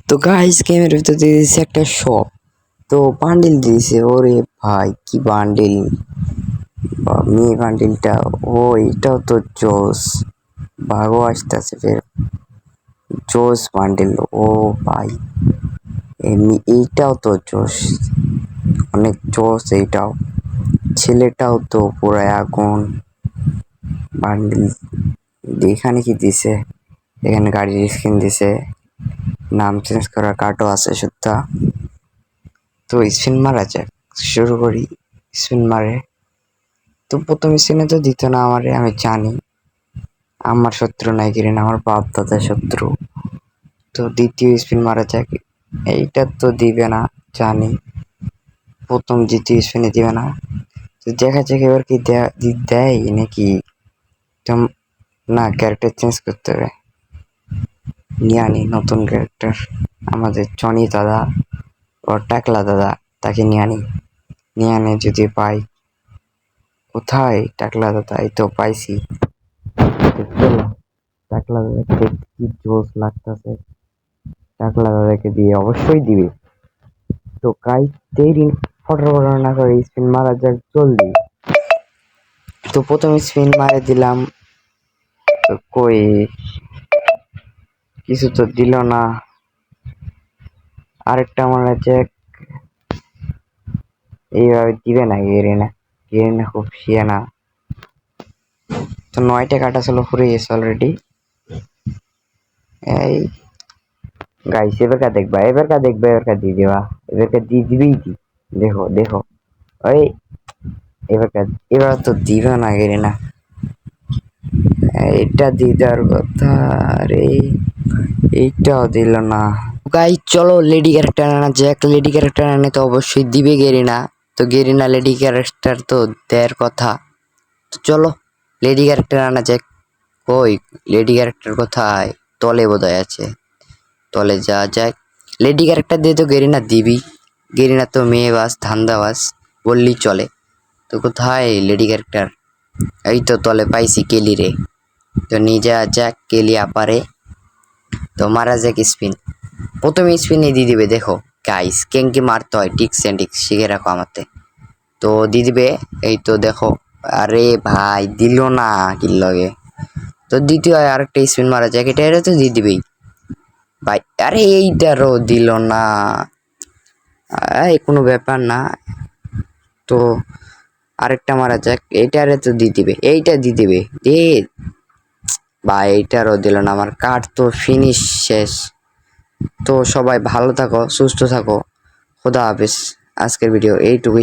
তো গাইস গেমের ভিতর দিয়ে দিয়েছে একটা শপ। তো বান্ডিল দিয়েছে, ওরে ভাই কি বান্ডিল, মেয়ে বান্ডিলটা। ও এটাও তো জোস, ভাগও আসতেছে ফের, জোস বান্ডিল। ও ভাই এমনি এইটাও তো জোস, অনেক জোস এইটাও। ছেলেটাও তো পুরো আগুন বান্ডিল। এখানে কি দিছে, এখানে গাড়ির স্ক্রিন দিছে, নাম চেঞ্জ করার কার্ডও আছে সুদ্ধা। তো স্পিন মারা যাক, শুরু করি। স্পিন মারে তো প্রথম স্পিনে তো দিত না আমারে, আমি জানি আমার শত্রু নাই কিরেন, আমার বাপ দাদা শত্রু। তো দ্বিতীয় স্পিন মারা যাক, এইটা তো দিবে না জানি, প্রথম দ্বিতীয় স্পিনে দিবে না। তো দেখা যাক এবার কি দেয় নাকি। না, ক্যারেক্টার চেঞ্জ করতে হবে, নিয়ে আনি নতুন ক্যারেক্টার, আমাদের জনি দাদা ও টাকলা দাদা, তাকে নিয়ে আনে যদি পাই। কোথায় টাকলা দাদা? এই তো পাইছি। টাকলা দাদাকে দেখতে কি জোস লাগতেছে, টাকলা দাদাকে দিয়ে অবশ্যই দিবে। তো কাই দেরি ফটো না করে স্পিন মারা যাক জলদি। তো প্রথম স্পিন মারে দিলাম, তো কই কিছু তো দিল না। আরেকটা মারা যাক, এইভাবে দিবে না গেরিনা খুব শিয়ানা। তো 9টা কাটা ছিল, ফুরে গেছে অলরেডি। এই গাইস এবার কা দেখবা, এবার কা দিয়ে দেবা, এবার কা দিয়ে দিবেই কি। দেখো দেখো, ওই এবার তো দিবে না গেরিনা, এটা দিয়ে দেওয়ার কথা। আরে এইটাও দিল না। গাইস চলো লেডি ক্যারেক্টার আনা যাক, লেডি ক্যারেক্টার আনে তো অবশ্যই দিবে গেরিনা। তো গেরিনা লেডি ক্যারেক্টার তো দেওয়ার কথা। তো চলো লেডি ক্যারেক্টার আনা যাক। কই লেডি ক্যারেক্টার কোথায়? তলে বোধহয় আছে, তলে যাওয়া যাক। লেডি ক্যারেক্টার দিয়ে তো গেরিনা দিবি, গেরিনা তো মেয়েবাস ধান্দাবাস বললেই চলে। তো কোথায় লেডি ক্যারেক্টার? এই তো তলে পাইছি কেলি রে। তো নিয়ে যাওয়া যাক কেলি আপারে। তো মারা যাক স্পিন, প্রথমে স্পিনে দিয়ে দিবে। দেখো গাইস কেঙ্কি মারতে হয়, টিক্স এন্ড টিক্স শিখে রাখো আমাতে। তো দিয়ে দিবে, এই তো দেখো। আরে ভাই দিল না কি লগে। তো দ্বিতীয় আরেকটা স্পিন মারা যাক, এটা তো দিয়ে দিবেই ভাই। আরে এইটারও দিল না, কোনো ব্যাপার না। তো আরেকটা মারা যাক, এইটারে তো দিয়ে দিবে, এইটা দিয়ে দিবে দে ভাই। এইটারও দিল না, আমার কার্ড তো ফিনিশ শেষ। তো সবাই ভালো থাকো, সুস্থ থাকো, খোদা হাফেজ। আজকের ভিডিও এইটুকুই।